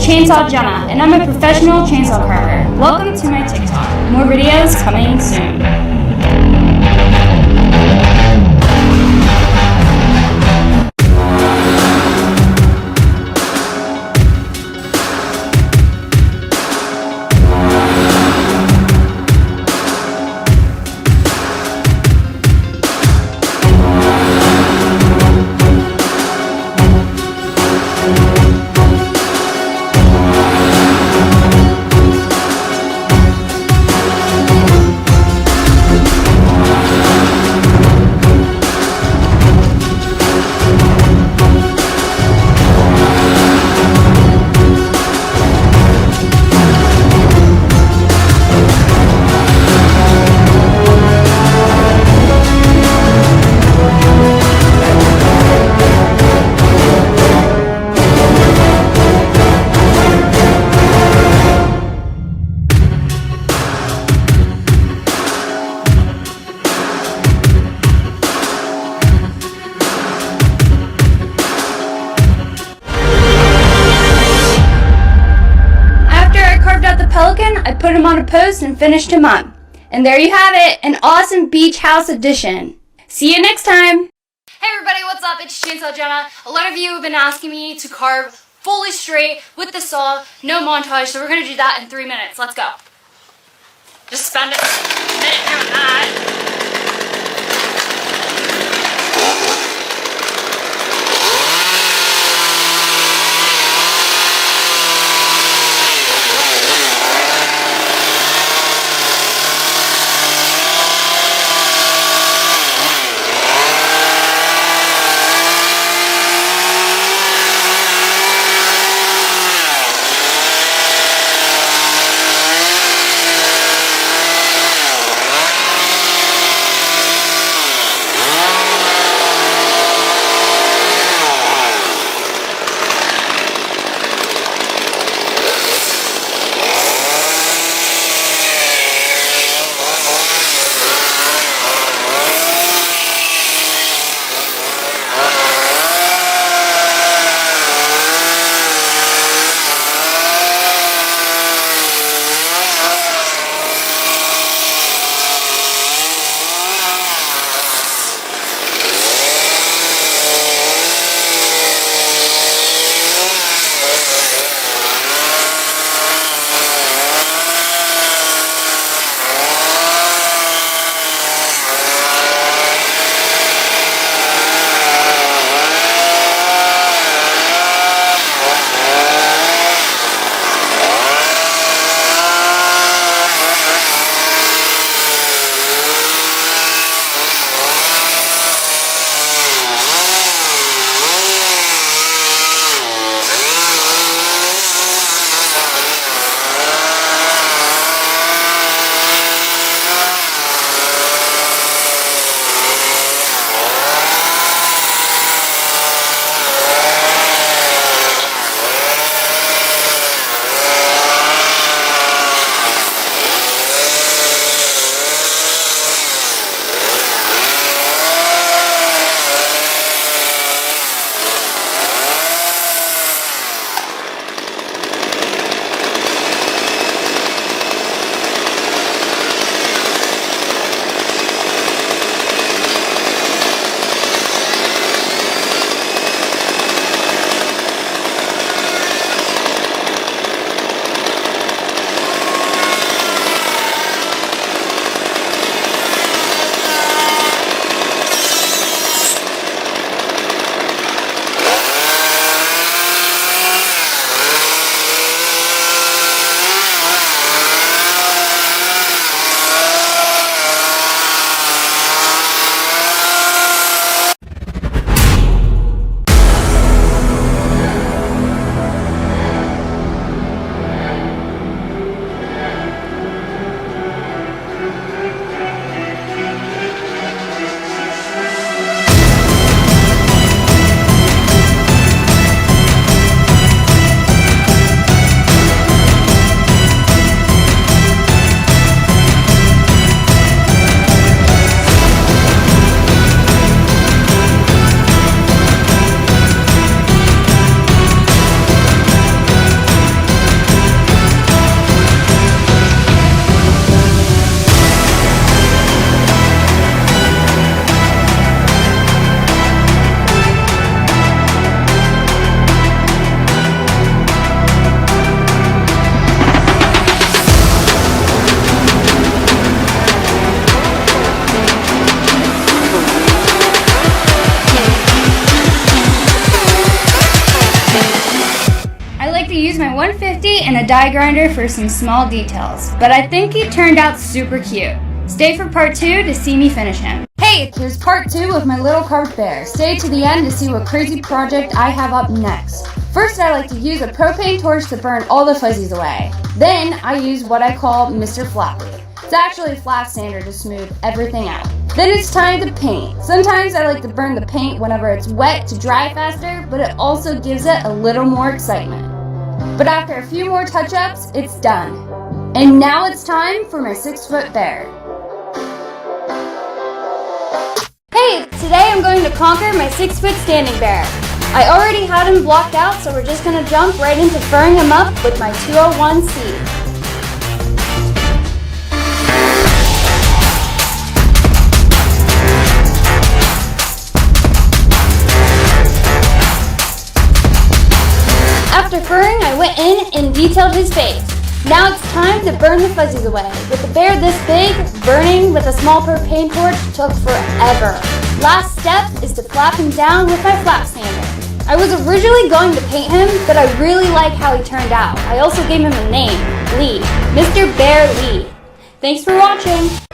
Chainsaw Jenna, and I'm a professional chainsaw carver. Welcome to my TikTok. More videos coming soon. I put him on a post and finished him up. And there you have it, an awesome beach house edition. See you next time. Hey everybody, what's up? It's Chainsaw Jenna. A lot of you have been asking me to carve fully straight with the saw, no montage, so we're going to do that in 3 minutes. Let's go. Just spend a minute doing that. used my 150 and a die grinder for some small details, but I think he turned out super cute. Stay for part 2 to see me finish him. Hey, here's part 2 of my little carved bear. Stay to the end to see what crazy project I have up next. First, I like to use a propane torch to burn all the fuzzies away. Then, I use what I call Mr. Flappy. It's actually a flat sander to smooth everything out. Then it's time to paint. Sometimes I like to burn the paint whenever it's wet to dry faster, but it also gives it a little more excitement. But after a few more touch-ups, it's done. And now it's time for my 6-foot bear. Hey, today I'm going to conquer my 6-foot standing bear. I already had him blocked out, so we're just going to jump right into furring him up with my 201C. After furring, I went in and detailed his face. Now it's time to burn the fuzzies away. With a bear this big, burning with a small propane torch took forever. Last step is to flap him down with my flap sander. I was originally going to paint him, but I really like how he turned out. I also gave him a name, Lee. Mr. Bear Lee. Thanks for watching.